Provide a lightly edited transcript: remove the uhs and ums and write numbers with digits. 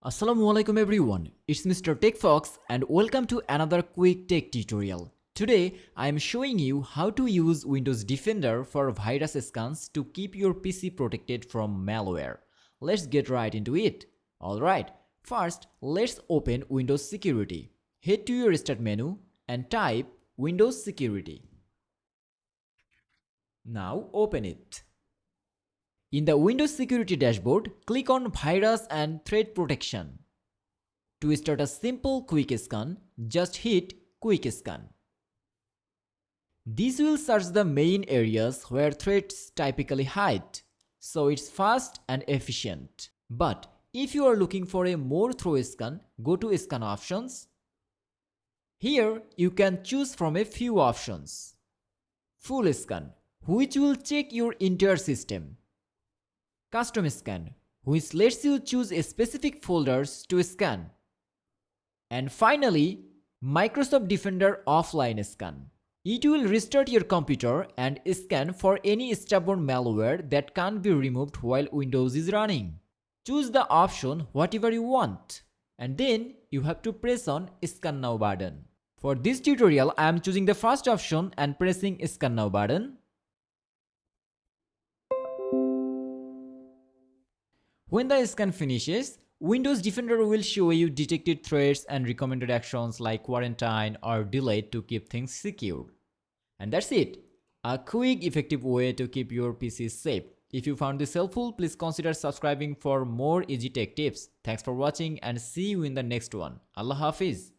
Assalamualaikum everyone, it's Mr. TECHFOX and welcome to another quick tech tutorial. Today I am showing you how to use Windows Defender for virus scans to keep your PC protected from malware. Let's get right into it. Alright, first let's open Windows Security. Head to your Start menu and type Windows Security. Now open it. In the Windows Security dashboard, click on Virus and Threat Protection. To start a simple quick scan, just hit Quick Scan. This will search the main areas where threats typically hide, so it's fast and efficient. But if you are looking for a more thorough scan, go to Scan Options. Here you can choose from a few options. Full Scan, which will check your entire system. Custom Scan, which lets you choose a specific folders to scan. And finally, Microsoft Defender Offline Scan. It will restart your computer and scan for any stubborn malware that can't be removed while Windows is running. Choose the option whatever you want, and then you have to press on Scan Now button. For this tutorial, I am choosing the first option and pressing Scan Now button. When the scan finishes, Windows Defender will show you detected threats and recommended actions like quarantine or delete to keep things secure. And that's it. A quick, effective way to keep your PC safe. If you found this helpful, please consider subscribing for more easy tech tips. Thanks for watching and see you in the next one. Allah Hafiz.